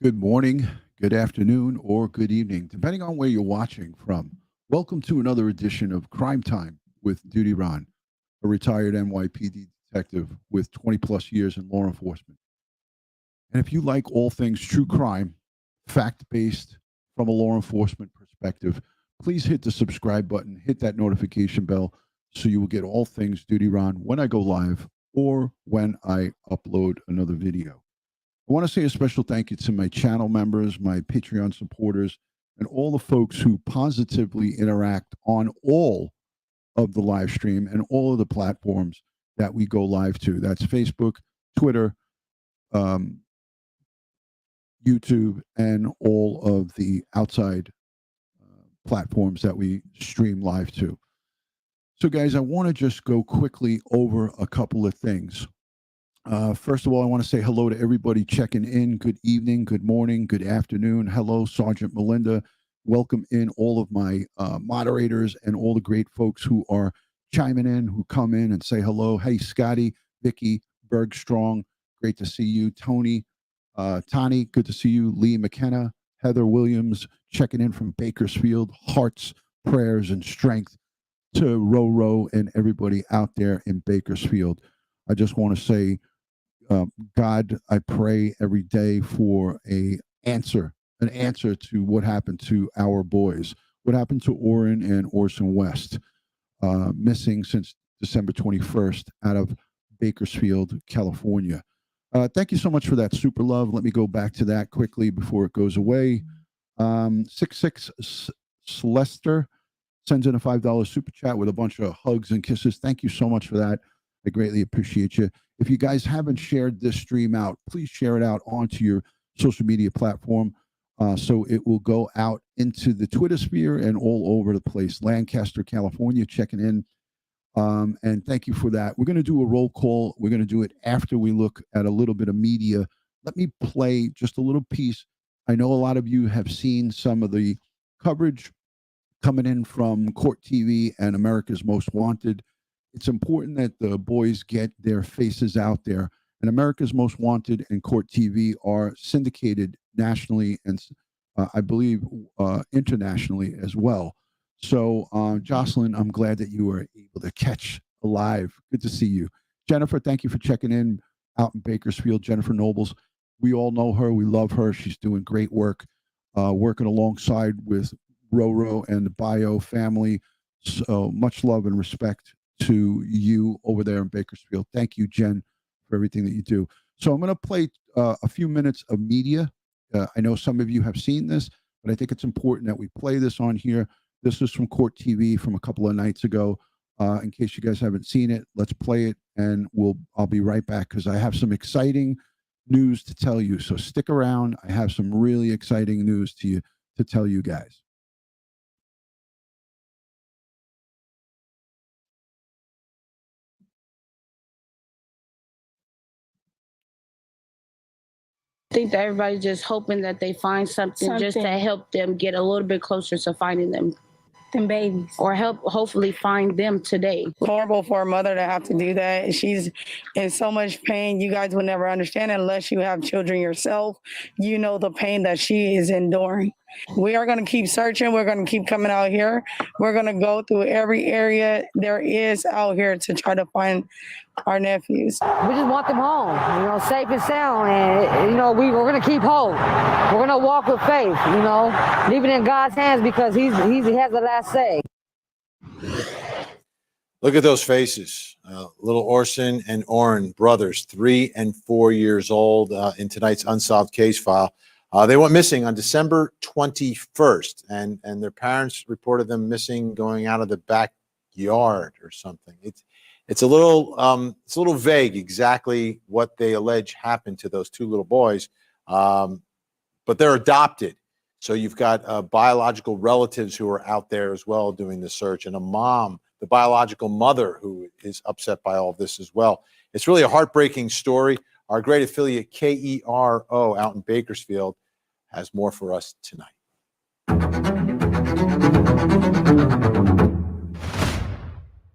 Good morning, good afternoon, or good evening, depending on where you're watching from. Welcome to another edition of Crime Time with DutyRon, a retired NYPD detective with 20 plus years in law enforcement. And if you like all things true crime, fact based from a law enforcement perspective, please hit the subscribe button, hit that notification bell so you will get all things DutyRon when I go live or when I upload another video. I want to say a special thank you to my channel members, my Patreon supporters, and all the folks who positively interact on all of the live stream and all of the platforms that we go live to. That's Facebook, Twitter, um, YouTube, and all of the outside platforms that we stream live to. So, guys, I want to just go quickly over a couple of things. First of all, I want to say hello to everybody checking in. Good evening, good morning, good afternoon. Hello, Sergeant Melinda. Welcome in all of my moderators and all the great folks who are chiming in, who come in and say hello. Hey, Scotty, Vicky, Bergstrong, great to see you. Tony, Tani, good to see you. Lee McKenna, Heather Williams, checking in from Bakersfield. Hearts, prayers, and strength to Roro and everybody out there in Bakersfield. I just want to say, God, I pray every day for an answer to what happened to our boys, what happened to Orrin and Orson West, missing since December 21st out of Bakersfield, California. Thank you so much for that super love. Let me go back to that quickly before it goes away. 66 Celester sends in a $5 super chat with a bunch of hugs and kisses. Thank you so much for that. I greatly appreciate you. If you guys haven't shared this stream out, please share it out onto your social media platform so it will go out into the Twitter sphere and all over the place. Lancaster, California, checking in. And thank you for that. We're going to do a roll call. We're going to do it after we look at a little bit of media. Let me play just a little piece. I know a lot of you have seen some of the coverage coming in from Court TV and America's Most Wanted. It's important that the boys get their faces out there. And America's Most Wanted and Court TV are syndicated nationally and I believe internationally as well. So, Jocelyn, I'm glad that you were able to catch alive. Good to see you. Jennifer, thank you for checking in out in Bakersfield. Jennifer Nobles, we all know her. We love her. She's doing great work, working alongside with Roro and the Bio family. So much love and respect to you over there in Bakersfield. Thank you, Jen, for everything that you do. So I'm going to play a few minutes of media. I know some of you have seen this, but I think it's important that we play this on here. This is from Court TV from a couple of nights ago. In case you guys haven't seen it, let's play it, and I'll be right back because I have some exciting news to tell you. So stick around. I have some really exciting news to tell you guys. I think that everybody's just hoping that they find something just to help them get a little bit closer to finding them babies, or hopefully find them today. Horrible for a mother to have to do that. She's in so much pain. You guys would never understand it unless you have children yourself. You know the pain that she is enduring. We are going to keep searching. We're going to keep coming out here. We're going to go through every area there is out here to try to find our nephews. We just want them home, safe and sound. And, we're going to keep hope. We're going to walk with faith, leave it in God's hands because he has the last say. Look at those faces. Little Orson and Orrin, brothers, 3 and 4 years old, in tonight's unsolved case file. They went missing on December 21st, and their parents reported them missing going out of the backyard or something. It's a little vague exactly what they allege happened to those two little boys, but they're adopted. So you've got biological relatives who are out there as well doing the search, and a mom, the biological mother, who is upset by all of this as well. It's really a heartbreaking story. Our great affiliate KERO out in Bakersfield has more for us tonight.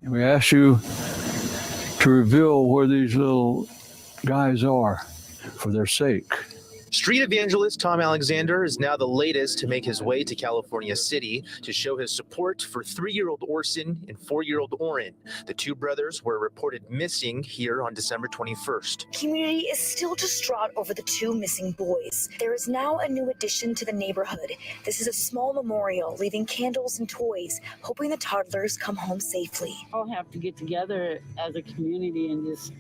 We ask you to reveal where these little guys are for their sake. Street evangelist Tom Alexander is now the latest to make his way to California City to show his support for 3-year-old Orson and 4-year-old Orrin. The two brothers were reported missing here on December 21st. Community is still distraught over the two missing boys. There is now a new addition to the neighborhood. This is a small memorial, leaving candles and toys, hoping the toddlers come home safely. All have to get together as a community and just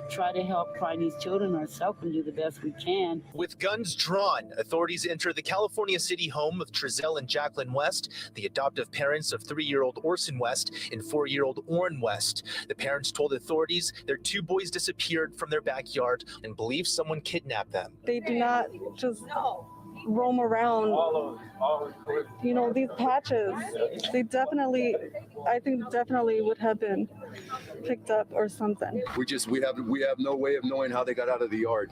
try to help find these children ourselves and do the best we can. With guns drawn, authorities enter the California City home of Trezell and Jacqueline West, the adoptive parents of 3-year-old Orson West and 4-year-old Orrin West. The parents told authorities their two boys disappeared from their backyard and believe someone kidnapped them. They do not just roam around, these patches. They definitely would have been picked up or something. We have no way of knowing how they got out of the yard.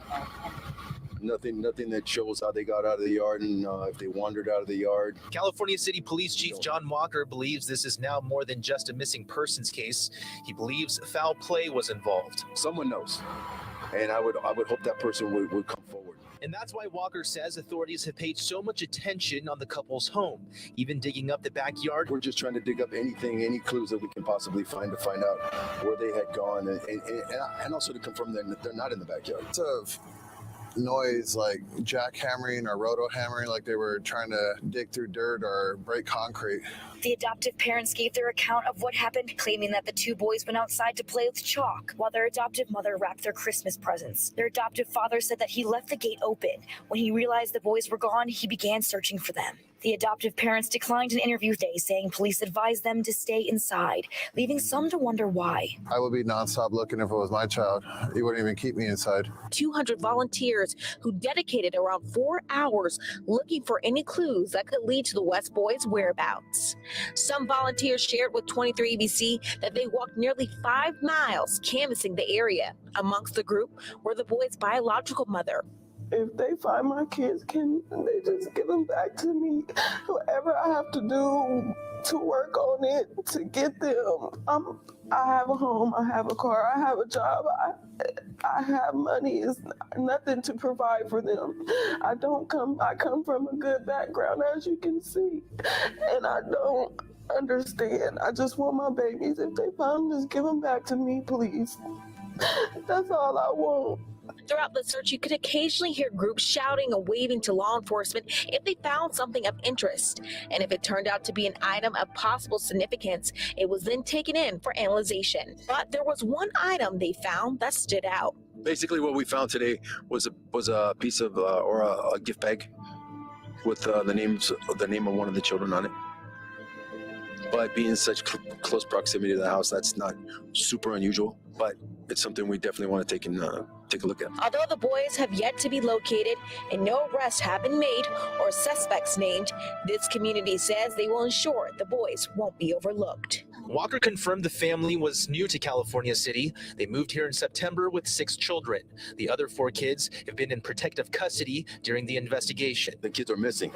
Nothing that shows how they got out of the yard and if they wandered out of the yard. California City Police Chief John Walker believes this is now more than just a missing persons case. He believes foul play was involved. Someone knows, and I would hope that person would come forward. And that's why Walker says authorities have paid so much attention on the couple's home, even digging up the backyard. We're just trying to dig up any clues that we can possibly find to find out where they had gone and also to confirm that they're not in the backyard. It's a noise like jackhammering or roto hammering, like they were trying to dig through dirt or break concrete. The adoptive parents gave their account of what happened, claiming that the two boys went outside to play with chalk while their adoptive mother wrapped their Christmas presents. Their adoptive father said that he left the gate open. When he realized the boys were gone, he began searching for them. The adoptive parents declined an interview today, saying police advised them to stay inside, leaving some to wonder why. I would be nonstop looking if it was my child. He wouldn't even keep me inside. 200 volunteers who dedicated around 4 hours looking for any clues that could lead to the West boys' whereabouts. Some volunteers shared with 23 ABC that they walked nearly 5 miles canvassing the area. Amongst the group were the boys' biological mother. If they find my kids, can they just give them back to me? Whatever I have to do to work on it, to get them. I have a home, I have a car, I have a job, I have money. It's nothing to provide for them. I come from a good background, as you can see, and I don't understand. I just want my babies. If they find them, just give them back to me, please. That's all I want. Throughout the search, you could occasionally hear groups shouting and waving to law enforcement if they found something of interest. And if it turned out to be an item of possible significance, it was then taken in for analyzation. But there was one item they found that stood out. Basically, what we found today was a piece of or a gift bag with the name of one of the children on it. But being in such close proximity to the house, that's not super unusual. But it's something we definitely want to take a look at. Although the boys have yet to be located and no arrests have been made or suspects named, this community says they will ensure the boys won't be overlooked. Walker confirmed the family was new to California City. They moved here in September with 6 children. The other 4 kids have been in protective custody during the investigation. The kids are missing,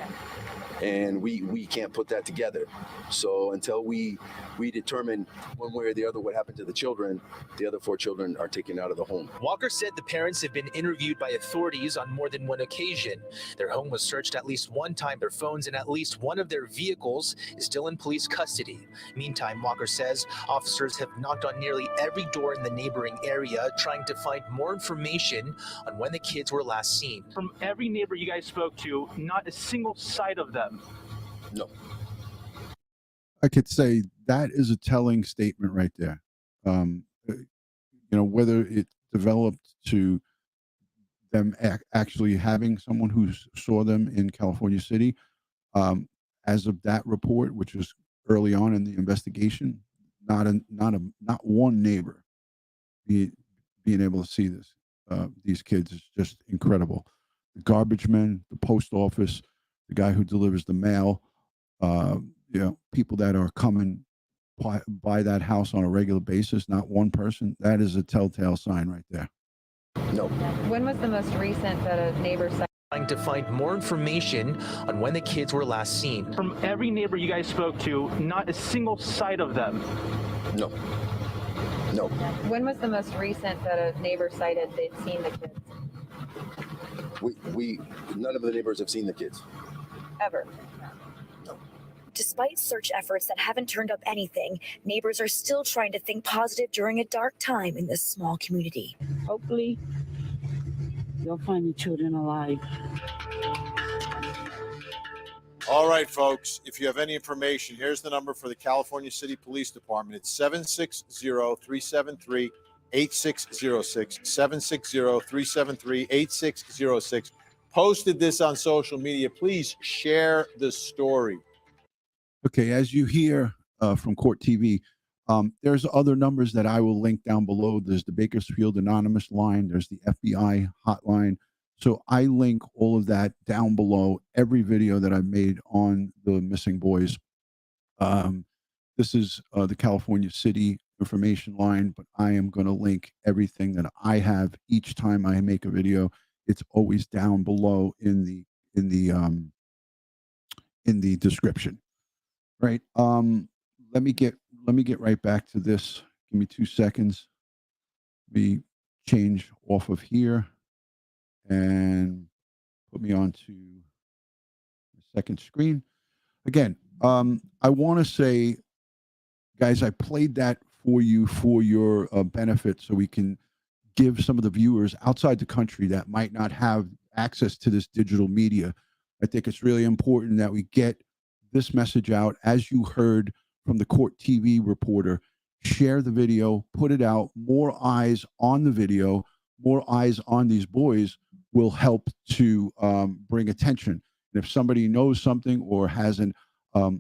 and we can't put that together. So until we determine one way or the other what happened to the children, the other 4 children are taken out of the home. Walker said the parents have been interviewed by authorities on more than one occasion. Their home was searched at least one time. Their phones and at least one of their vehicles is still in police custody. Meantime, Walker says officers have knocked on nearly every door in the neighboring area, trying to find more information on when the kids were last seen. From every neighbor you guys spoke to, not a single sight of them. No. I could say that is a telling statement right there. Whether it developed to them actually having someone who saw them in California City, as of that report, which was early on in the investigation, not one neighbor being able to see these kids is just incredible. The garbage men, the post office, the guy who delivers the mail, people that are coming by that house on a regular basis, not one person, that is a telltale sign right there. No. When was the most recent that a neighbor said? Trying to find more information on when the kids were last seen. From every neighbor you guys spoke to, not a single sight of them. No. No. When was the most recent that a neighbor cited they'd seen the kids? We none of the neighbors have seen the kids. Ever. Despite search efforts that haven't turned up anything, neighbors are still trying to think positive during a dark time in this small community. Hopefully, they'll find the children alive. All right, folks, if you have any information, here's the number for the California City Police Department. It's 760-373-8606, 760-373-8606. Posted this on social media. Please share the story. Okay, as you hear from Court TV, there's other numbers that I will link down below. There's the Bakersfield Anonymous line. There's the FBI hotline. So I link all of that down below, every video that I've made on the missing boys. This is the California City information line, but I am going to link everything that I have each time I make a video. It's always down below in the description. Right. Let me get right back to this. Give me 2 seconds. We change off of here and put me onto the second screen. Again, I want to say, guys, I played that for you for your benefit so we can give some of the viewers outside the country that might not have access to this digital media. I think it's really important that we get this message out. As you heard from the Court TV reporter, share the video, put it out. More eyes on the video, more eyes on these boys will help to bring attention. And if somebody knows something or hasn't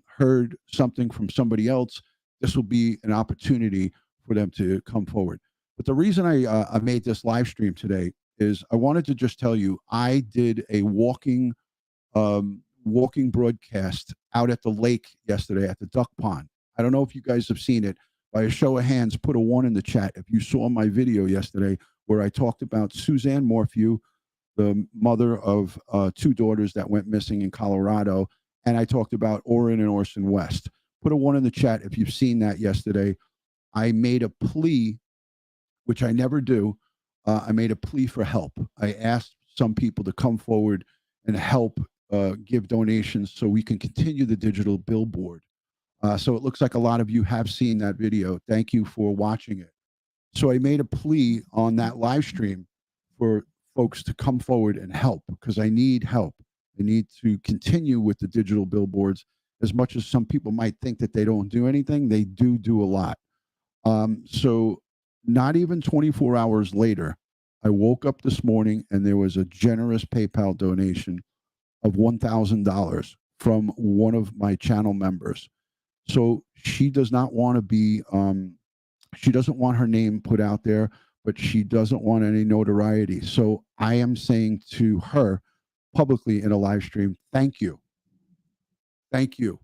heard something from somebody else, this will be an opportunity for them to come forward. But the reason I made this live stream today is I wanted to just tell you, I did a walking broadcast out at the lake yesterday at the duck pond. I don't know if you guys have seen it. By a show of hands, put a 1 in the chat if you saw my video yesterday where I talked about Suzanne Morphew, the mother of 2 daughters that went missing in Colorado, and I talked about Orrin and Orson West. Put a 1 in the chat if you've seen that yesterday. I made a plea, which I never do. I made a plea for help. I asked some people to come forward and help give donations so we can continue the digital billboard. So it looks like a lot of you have seen that video. Thank you for watching it. So I made a plea on that live stream for folks to come forward and help because I need help. I need to continue with the digital billboards. As much as some people might think that they don't do anything, they do a lot. So not even 24 hours later, I woke up this morning and there was a generous PayPal donation of $1,000 from one of my channel members. So she does not want to be, she doesn't want her name put out there, but she doesn't want any notoriety. So I am saying to her publicly in a live stream, thank you. Thank you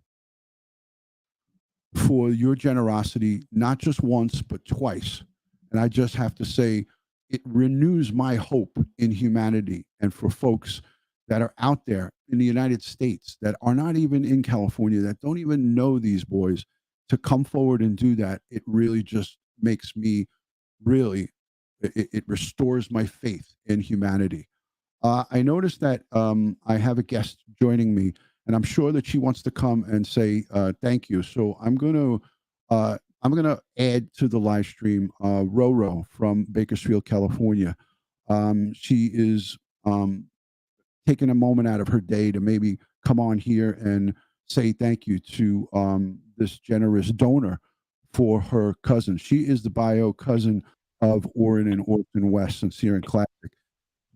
for your generosity, not just once, but twice. And I just have to say, it renews my hope in humanity and for folks that are out there in the United States that are not even in California, that don't even know these boys, to come forward and do that. It really just makes me really, it restores my faith in humanity. I noticed that I have a guest joining me, and I'm sure that she wants to come and say thank you. So I'm going to add to the live stream Roro from Bakersfield, California. She is taking a moment out of her day to maybe come on here and say thank you to this generous donor for her cousin. She is the bio cousin of Orrin and Orson West, Sincere and Classic.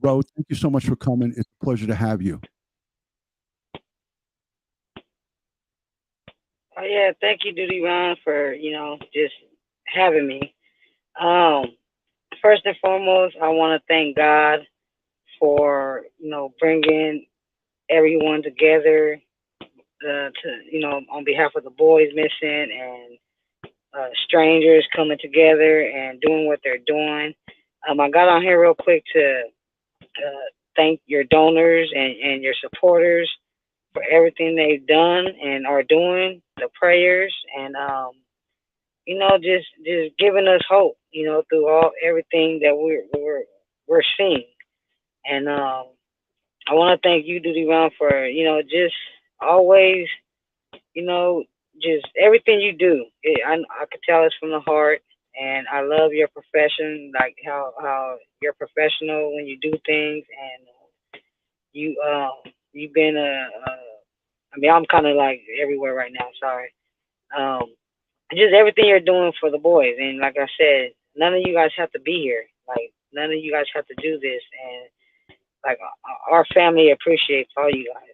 Ro, thank you so much for coming. It's a pleasure to have you. Oh yeah, thank you, DutyRon, for just having me. First and foremost, I want to thank God for bringing everyone together to on behalf of the boys missing and strangers coming together and doing what they're doing. I got on here real quick to thank your donors and your supporters for everything they've done and are doing, the prayers, and just giving us hope, through everything that we're seeing. And I want to thank you, DutyRon, for just always just everything you do. I could tell it's from the heart, and I love your profession, like how you're professional when you do things, and you've been I mean, I'm kind of like everywhere right now. Sorry. Just everything you're doing for the boys, and like I said, none of you guys have to be here. Like none of you guys have to do this, and like our family appreciates all you guys.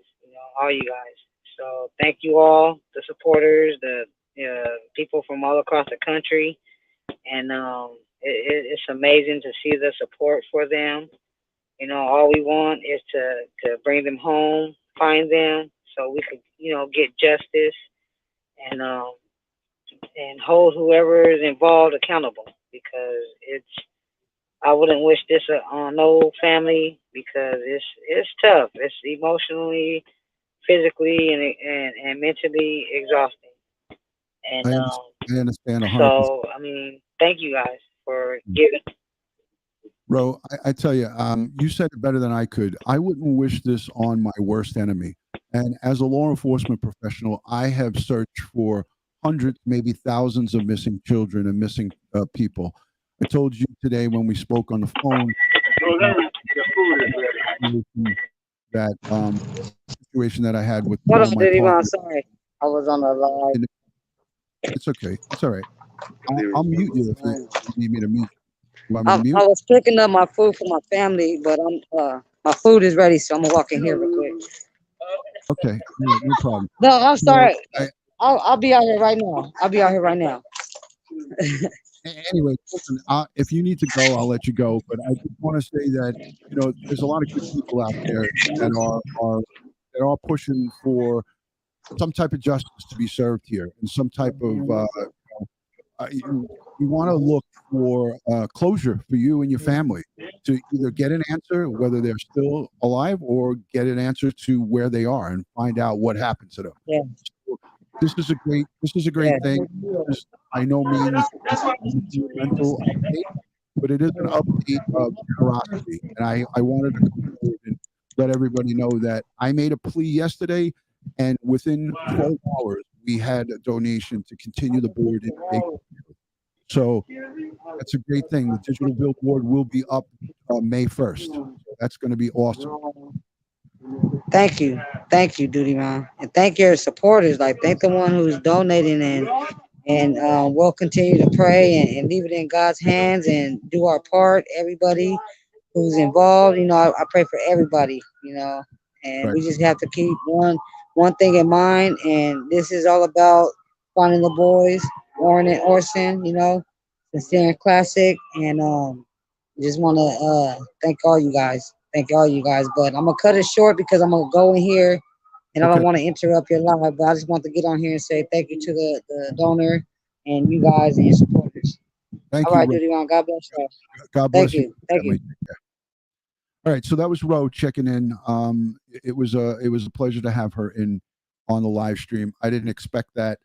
All you guys. So thank you all, the supporters, the people from all across the country, and it's amazing to see the support for them. All we want is to bring them home, find them, so we could get justice and hold whoever is involved accountable, because I wouldn't wish this on no family, because it's tough. It's emotionally, physically, and mentally exhausting. And I understand 100%. so, I mean, thank you guys for giving. Ro, I tell you, you said it better than I could. I wouldn't wish this on my worst enemy. And as a law enforcement professional, I have searched for hundreds, maybe thousands of missing children and missing people. I told you today when we spoke on the phone that situation that I had with Hold one on, of my DutyRon. partners. Sorry, I was on the live. It's okay. It's all right. I'll mute you if you need me to mute. You want me to I mute? was picking up my food for my family, but my food is ready, so I'm gonna walk in here real quick. Okay, no problem. No, I'm sorry. I- I'll be out here right now. I'll be out here right now. Anyway, listen, if you need to go, I'll let you go. But I just want to say that there's a lot of good people out there that are pushing for some type of justice to be served here, and some type of you want to look for closure for you and your family to either get an answer whether they're still alive or get an answer to where they are and find out what happened to them. Yeah. So this is a great thing. This is by no means a mental update, but it is an update of generosity. And I wanted to come forward and let everybody know that I made a plea yesterday, and within 12 hours, we had a donation to continue the board in Bakersfield. So that's a great thing. The digital billboard will be up May 1st. So that's going to be awesome. Thank you, DutyRon, and thank your supporters. Like, thank the one who's donating, and we'll continue to pray and leave it in God's hands and do our part. Everybody who's involved, I pray for everybody, and we just have to keep one thing in mind, and this is all about finding the boys, Orrin and Orson, sincere and classic, and just want to thank all you guys. But I'm gonna cut it short because I'm gonna go in here, and I don't want to interrupt your live. But I just want to get on here and say thank you to the donor and you guys and your supporters. Thank all you, right, Ro. DutyRon. God bless you. God bless Thank you. Thank you. All right, so that was Ro checking in. It was a pleasure to have her in on the live stream. I didn't expect that,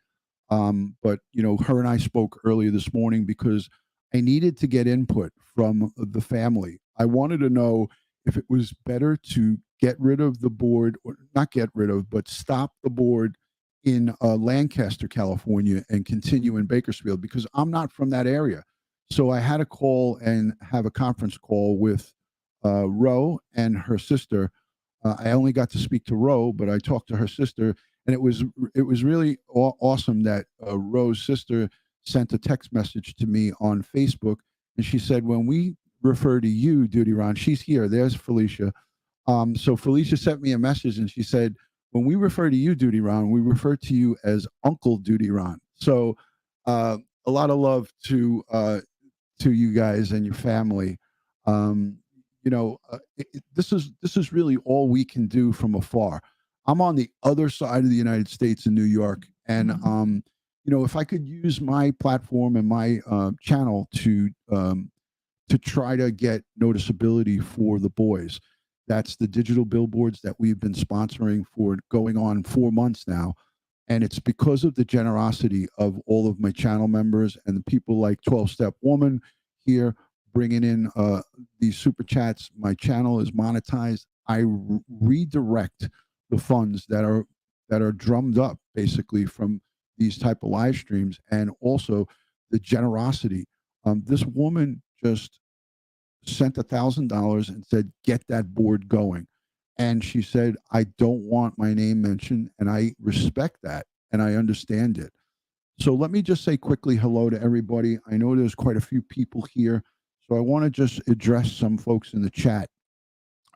but her and I spoke earlier this morning because I needed to get input from the family. I wanted to know if it was better to get rid of the board, or not get rid of, but stop the board in Lancaster, California, and continue in Bakersfield, because I'm not from that area. So I had to call and have a conference call with Ro and her sister. I only got to speak to Ro, but I talked to her sister, and it was really awesome that Ro's sister sent a text message to me on Facebook, and she said, when we refer to you, DutyRon, she's here. There's Felicia. So Felicia sent me a message, and she said, when we refer to you, DutyRon, we refer to you as Uncle DutyRon. So a lot of love to you guys and your family. This is really all we can do from afar. I'm on the other side of the United States in New York, and if I could use my platform and my channel to try to get noticeability for the boys. That's the digital billboards that we've been sponsoring for going on 4 months now. And it's because of the generosity of all of my channel members and the people like 12-Step Woman here bringing in these super chats. My channel is monetized. I redirect the funds that are drummed up basically from these type of live streams, and also the generosity. This woman just sent $1,000 and said, "Get that board going." And she said, "I don't want my name mentioned," and I respect that and I understand it. So let me just say quickly hello to everybody. I know there's quite a few people here, so I want to just address some folks in the chat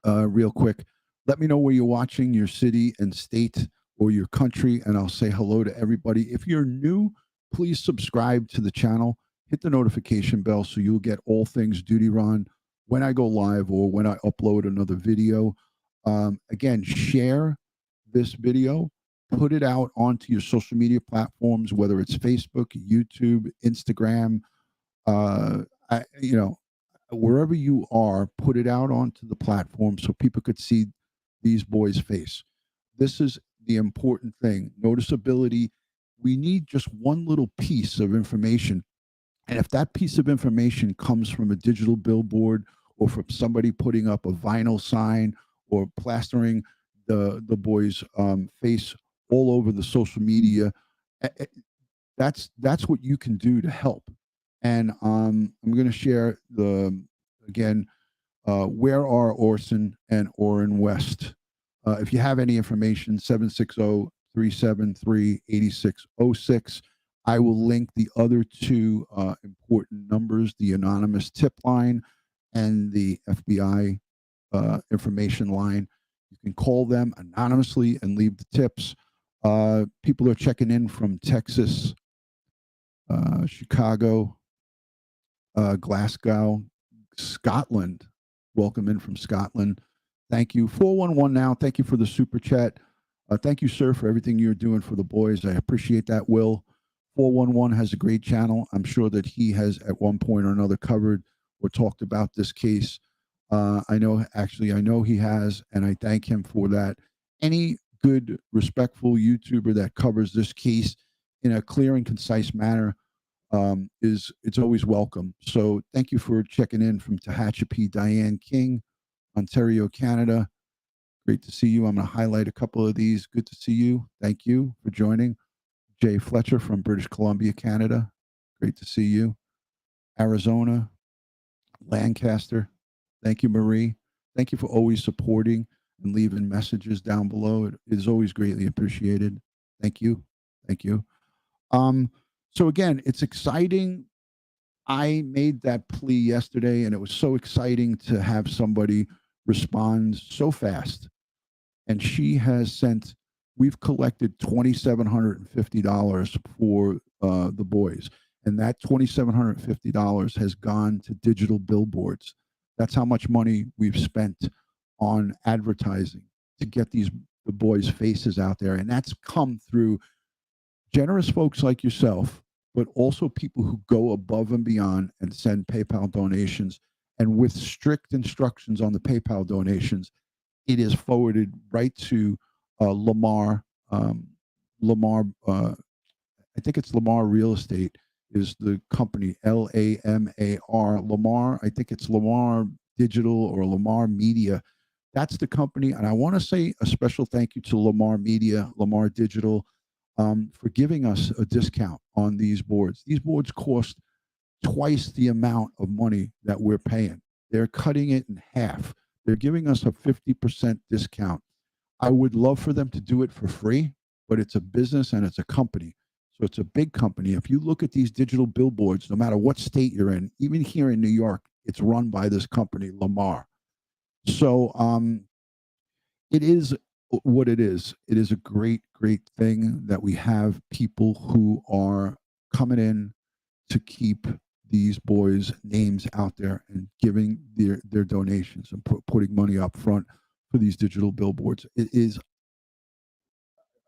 real quick. Let me know where you're watching, your city and state or your country, and I'll say hello to everybody. If you're new, please subscribe to the channel. Hit the notification bell so you'll get all things DutyRon when I go live or when I upload another video. Again, share this video, put it out onto your social media platforms, whether it's Facebook, YouTube, Instagram, wherever you are, put it out onto the platform so people could see these boys' face. This is the important thing. Noticeability. We need just one little piece of information. And if that piece of information comes from a digital billboard or from somebody putting up a vinyl sign or plastering the boy's face all over the social media, that's what you can do to help. And I'm going to share again, where are Orson and Orrin West? If you have any information, 760-373-8606. I will link the other two important numbers, the anonymous tip line and the FBI information line. You can call them anonymously and leave the tips. People are checking in from Texas, Chicago, Glasgow, Scotland. Welcome in from Scotland. Thank you. 411 now. Thank you for the super chat. Thank you, sir, for everything you're doing for the boys. I appreciate that, Will. 411 has a great channel. I'm sure that he has at one point or another covered or talked about this case. I know he has, and I thank him for that. Any good, respectful YouTuber that covers this case in a clear and concise manner it's always welcome. So thank you for checking in from Tehachapi, Diane King, Ontario, Canada. Great to see you. I'm going to highlight a couple of these. Good to see you. Thank you for joining. Jay Fletcher from British Columbia, Canada. Great to see you. Arizona, Lancaster. Thank you, Marie. Thank you for always supporting and leaving messages down below. It is always greatly appreciated. Thank you. Thank you. So again, it's exciting. I made that plea yesterday, and it was so exciting to have somebody respond so fast. And she has sent, we've collected $2,750 for the boys. And that $2,750 has gone to digital billboards. That's how much money we've spent on advertising to get the boys' faces out there. And that's come through generous folks like yourself, but also people who go above and beyond and send PayPal donations. And with strict instructions on the PayPal donations, it is forwarded right to Lamar. I think it's Lamar Real Estate is the company, Lamar. Lamar, I think it's Lamar Digital or Lamar Media. That's the company. And I want to say a special thank you to Lamar Media, Lamar Digital, for giving us a discount on these boards. These boards cost twice the amount of money that we're paying. They're cutting it in half. They're giving us a 50% discount. I would love for them to do it for free, but it's a business and it's a company. So it's a big company. If you look at these digital billboards, no matter what state you're in, even here in New York, it's run by this company, Lamar. So it is what it is. It is a great, great thing that we have people who are coming in to keep these boys' names out there and giving their donations and putting money up front for these digital billboards. It is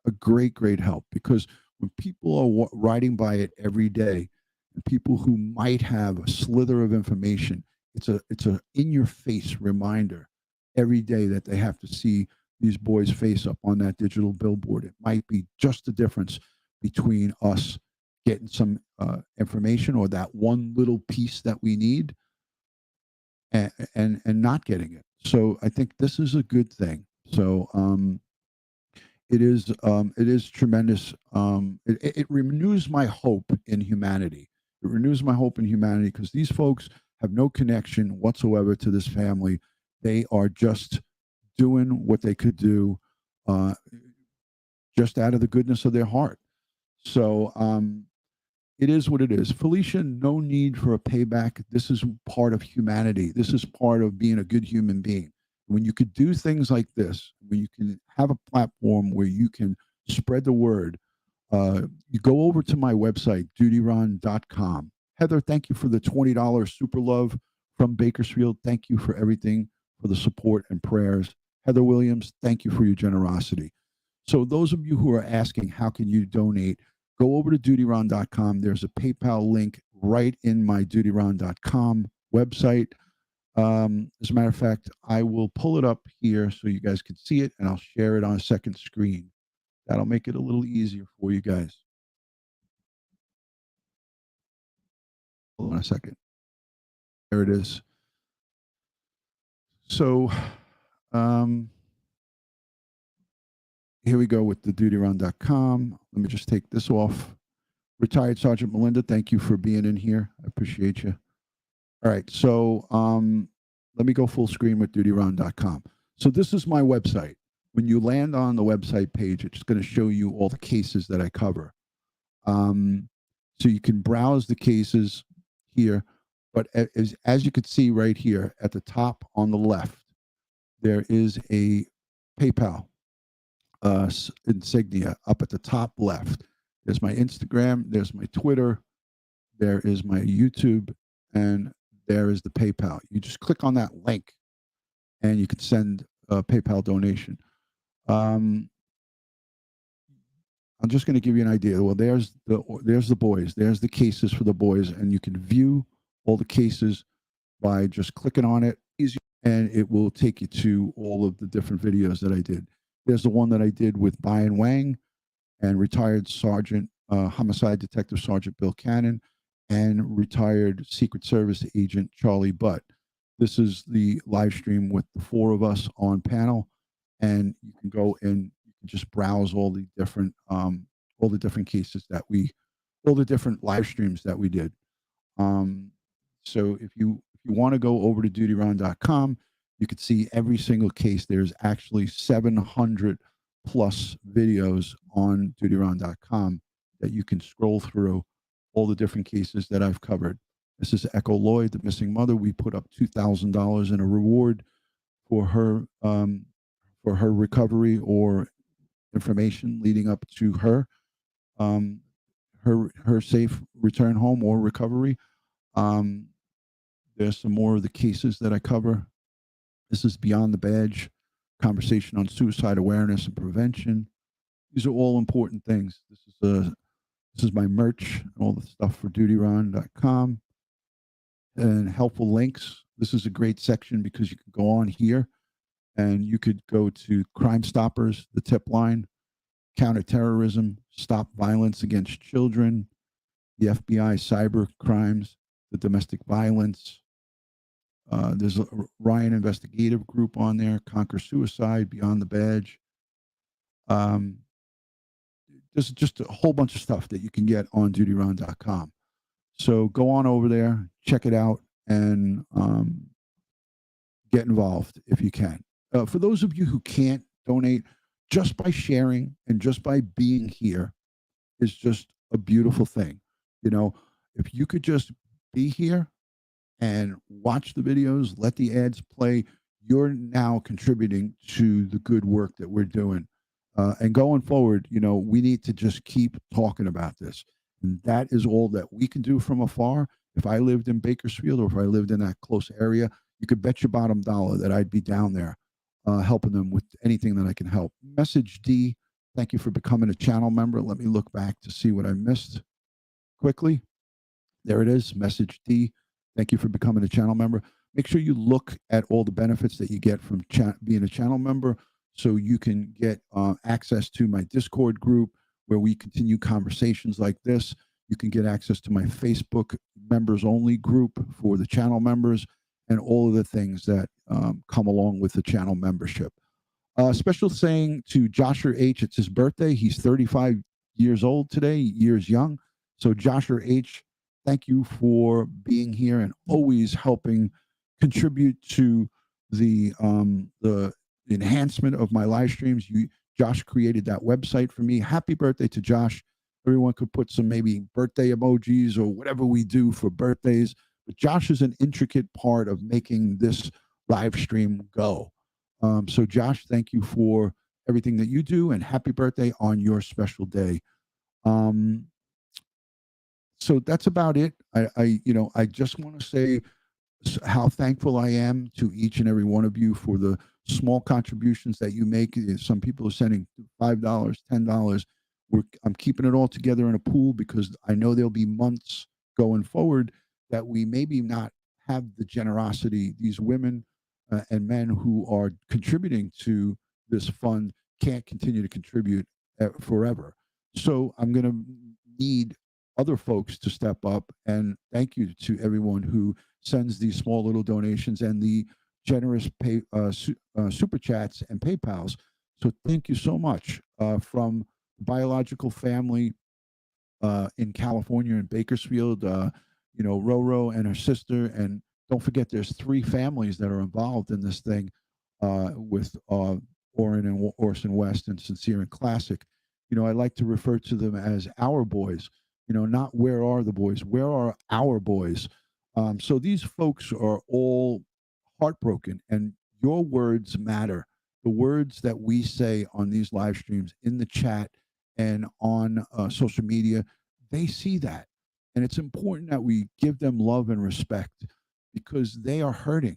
a great, great help, because when people are riding by it every day, and people who might have a slither of information, it's a in-your-face reminder every day that they have to see these boys' face up on that digital billboard. It might be just the difference between us getting some information or that one little piece that we need and not getting it. So I think this is a good thing. So it is tremendous. It renews my hope in humanity. It renews my hope in humanity because these folks have no connection whatsoever to this family. They are just doing what they could do, uh, just out of the goodness of their heart. So it is what it is. Felicia, no need for a payback. This is part of humanity. This is part of being a good human being. When you could do things like this, when you can have a platform where you can spread the word, you go over to my website, DutyRon.com. Heather, thank you for the $20 super love from Bakersfield. Thank you for everything, for the support and prayers. Heather Williams, thank you for your generosity. So those of you who are asking, how can you donate? Go over to DutyRon.com. There's a PayPal link right in my DutyRon.com website. As a matter of fact, I will pull it up here so you guys can see it, and I'll share it on a second screen. That'll make it a little easier for you guys. Hold on a second. There it is. So here we go with the DutyRon.com. Let me just take this off. Retired Sergeant Melinda, thank you for being in here. I appreciate you. All right, so let me go full screen with DutyRon.com. So this is my website. When you land on the website page, it's going to show you all the cases that I cover. So you can browse the cases here, but as you can see right here at the top on the left, there is a PayPal insignia up at the top left. There's my Instagram, there's my Twitter, there is my YouTube, and there is the PayPal. You just click on that link and you can send a PayPal donation. I'm just going to give you an idea. Well, there's the boys. There's the cases for the boys, and you can view all the cases by just clicking on it, and it will take you to all of the different videos that I did. There's the one that I did with Bayan Wang and retired Sergeant Homicide Detective Sergeant Bill Cannon and retired Secret Service Agent Charlie Butt. This is the live stream with the four of us on panel, and you can go and you can just browse all the different cases that all the different live streams that we did. So if you want to go over to DutyRon.com, you can see every single case. There's actually 700 plus videos on DutyRon.com that you can scroll through all the different cases that I've covered. This is Echo Lloyd, the missing mother. We put up $2,000 in a reward for her recovery or information leading up to her safe return home or recovery. There's some more of the cases that I cover. This is Beyond the Badge, conversation on suicide awareness and prevention. These are all important things. This is my merch and all the stuff for DutyRon.com and helpful links. This is a great section because you can go on here and you could go to Crime Stoppers, the tip line, counterterrorism, stop violence against children, the FBI cyber crimes, the domestic violence. There's a Ryan Investigative Group on there, Conquer Suicide, Beyond the Badge. There's just a whole bunch of stuff that you can get on DutyRon.com. So go on over there, check it out, and get involved if you can. For those of you who can't donate, just by sharing and just by being here is just a beautiful thing. You know, if you could just be here and watch the videos, let the ads play, you're now contributing to the good work that we're doing. And going forward, you know, we need to just keep talking about this. And that is all that we can do from afar. If I lived in Bakersfield or if I lived in that close area, you could bet your bottom dollar that I'd be down there helping them with anything that I can help. Message D, thank you for becoming a channel member. Let me look back to see what I missed quickly. There it is, Message D. Thank you for becoming a channel member. Make sure you look at all the benefits that you get from being a channel member so you can get access to my Discord group where we continue conversations like this. You can get access to my Facebook members only group for the channel members. and all of the things that come along with the channel membership. Special saying to Joshua H. It's his birthday. He's 35 years old today, years young. So Joshua H., thank you for being here and always helping contribute to the enhancement of my live streams. Josh created that website for me. Happy birthday to Josh. Everyone could put some maybe birthday emojis or whatever we do for birthdays. But Josh is an intricate part of making this live stream go. So Josh, thank you for everything that you do, and happy birthday on your special day. So that's about it. I just want to say how thankful I am to each and every one of you for the small contributions that you make. Some people are sending $5, $10. I'm keeping it all together in a pool because I know there'll be months going forward that we maybe not have the generosity. These women and men who are contributing to this fund can't continue to contribute forever. So I'm going to need other folks to step up, and thank you to everyone who sends these small little donations and the generous super chats and PayPals. So thank you so much from biological family in California in Bakersfield, Roro and her sister. And don't forget, there's 3 families that are involved in this thing with Orrin and Orson West and Sincere and Classic. I like to refer to them as our boys, not where are the boys, where are our boys? So these folks are all heartbroken, and your words matter. The words that we say on these live streams, in the chat, and on social media, they see that. And it's important that we give them love and respect because they are hurting.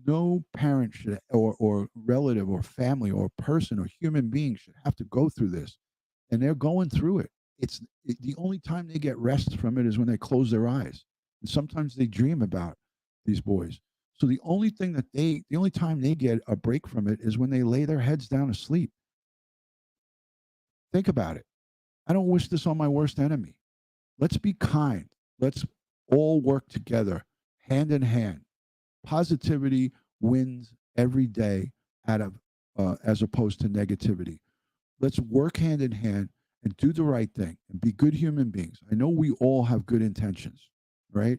No parent should, or relative or family or person or human being should have to go through this. And they're going through it. The only time they get rest from it is when they close their eyes. And sometimes they dream about these boys. So the only time they get a break from it is when they lay their heads down to sleep. Think about it. I don't wish this on my worst enemy. Let's be kind. Let's all work together, hand in hand. Positivity wins every day as opposed to negativity. Let's work hand in hand and do the right thing and be good human beings. I know we all have good intentions, right?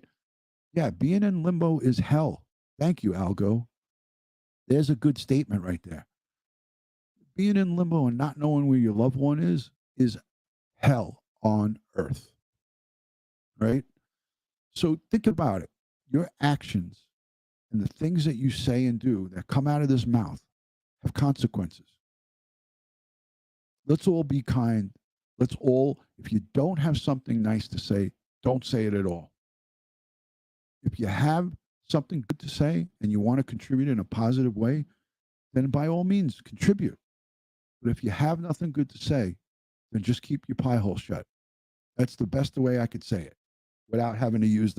Yeah, being in limbo is hell. Thank you, Algo. There's a good statement right there. Being in limbo and not knowing where your loved one is hell on earth, right? So think about it. Your actions and the things that you say and do that come out of this mouth have consequences. Let's all be kind. If you don't have something nice to say, don't say it at all. If you have something good to say and you want to contribute in a positive way, then by all means contribute. But if you have nothing good to say, then just keep your pie hole shut. That's the best way I could say it without having to use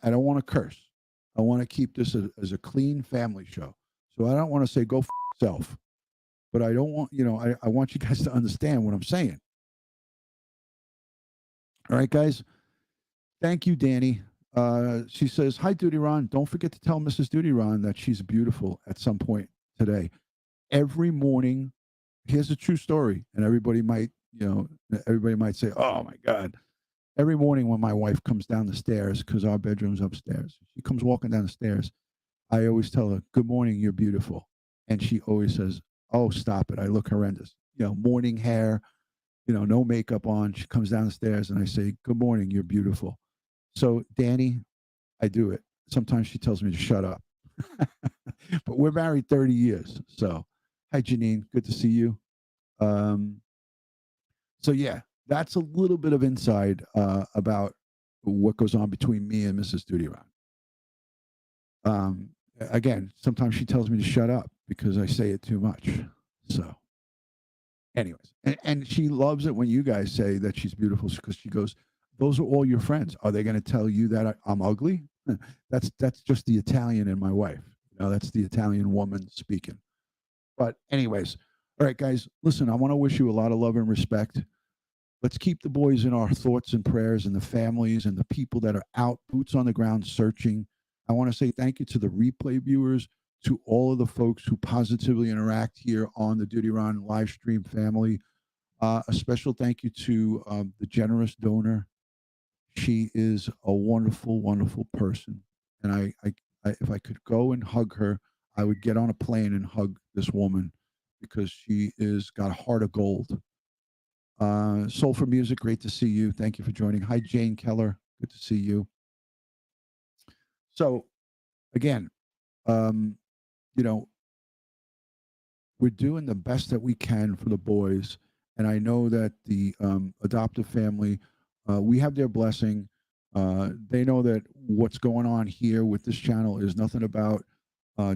I don't want to curse. I want to keep this as a clean family show. So I don't want to say go yourself. But I don't want, I want you guys to understand what I'm saying. All right, guys. Thank you, Danny. She says, hi, DutyRon. Don't forget to tell Mrs. DutyRon that she's beautiful at some point today. Every morning, here's a true story. And everybody might say, oh, my God. Every morning when my wife comes down the stairs, because our bedroom's upstairs, she comes walking down the stairs, I always tell her, good morning, you're beautiful. And she always says, oh, stop it. I look horrendous. Morning hair, no makeup on. She comes down the stairs and I say, good morning, you're beautiful. So, Danny, I do it. Sometimes she tells me to shut up. But we're married 30 years. So, hi, Janine. Good to see you. So, yeah, that's a little bit of insight about what goes on between me and Mrs. DutyRon. Again, sometimes she tells me to shut up because I say it too much. So, anyways, and she loves it when you guys say that she's beautiful because she goes, those are all your friends. Are they going to tell you that I'm ugly? That's just the Italian in my wife. That's the Italian woman speaking. But anyways, all right, guys, listen, I want to wish you a lot of love and respect. Let's keep the boys in our thoughts and prayers, and the families and the people that are out, boots on the ground, searching. I want to say thank you to the replay viewers, to all of the folks who positively interact here on the DutyRon live stream family. A special thank you to the generous donor. She is a wonderful, wonderful person. And I, if I could go and hug her, I would get on a plane and hug this woman because she is got a heart of gold. Soul for Music, great to see you. Thank you for joining. Hi, Jane Keller. Good to see you. So, again, you know, we're doing the best that we can for the boys. And I know that the adoptive family, we have their blessing. They know that what's going on here with this channel is nothing about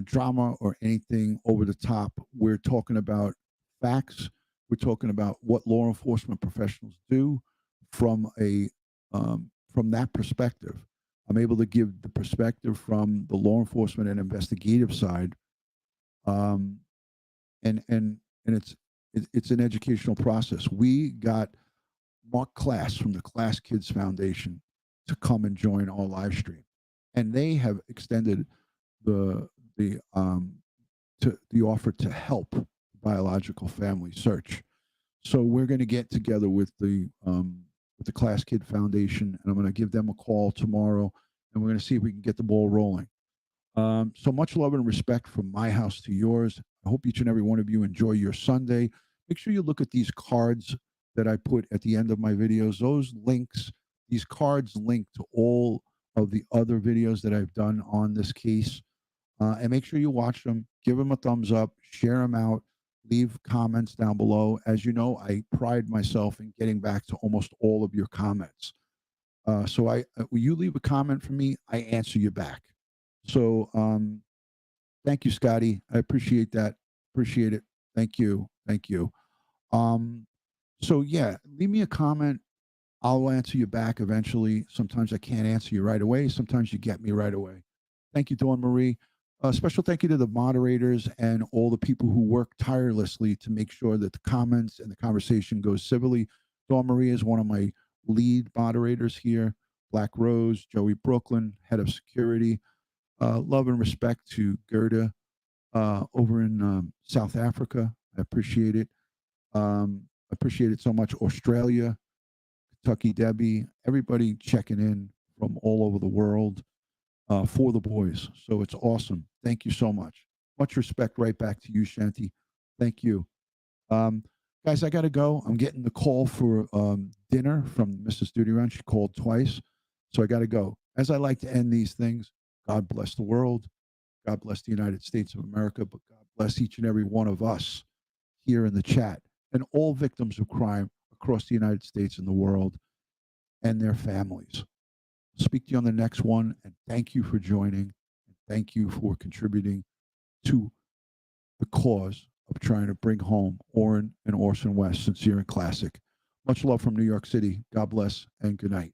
drama or anything over the top. We're talking about facts. We're talking about what law enforcement professionals do from that perspective. I'm able to give the perspective from the law enforcement and investigative side, and it's an educational process. We got Mark Class from the Class Kids Foundation to come and join our live stream, and they have extended the offer to help biological family search. So we're going to get together with the Class Kid Foundation, and I'm going to give them a call tomorrow, and we're going to see if we can get the ball rolling. So much love and respect from my house to yours. I hope each and every one of you enjoy your Sunday. Make sure you look at these cards that I put at the end of my videos. Those links, these cards link to all of the other videos that I've done on this case. And make sure you watch them, give them a thumbs up, share them out, leave comments down below. As you know, I pride myself in getting back to almost all of your comments. So when you leave a comment for me, I answer you back. So thank you, Scotty. I appreciate that. Appreciate it. Thank you. Thank you. So yeah, leave me a comment. I'll answer you back eventually. Sometimes I can't answer you right away. Sometimes you get me right away. Thank you, Dawn Marie. Special thank you to the moderators and all the people who work tirelessly to make sure that the comments and the conversation goes civilly. Dawn Marie is one of my lead moderators here. Black Rose, Joey Brooklyn, head of security. Love and respect to Gerda over in South Africa. I appreciate it. Appreciate it so much. Australia, Kentucky Debbie, everybody checking in from all over the world for the boys. So it's awesome. Thank you so much. Much respect right back to you, Shanti. Thank you. Guys, I got to go. I'm getting the call for dinner from Mrs. DutyRon. She called twice. So I got to go. As I like to end these things, God bless the world. God bless the United States of America. But God bless each and every one of us here in the chat and all victims of crime across the United States and the world and their families. Speak to you on the next one, and thank you for joining. And thank you for contributing to the cause of trying to bring home Orrin and Orson West, sincere and classic. Much love from New York City. God bless and good night.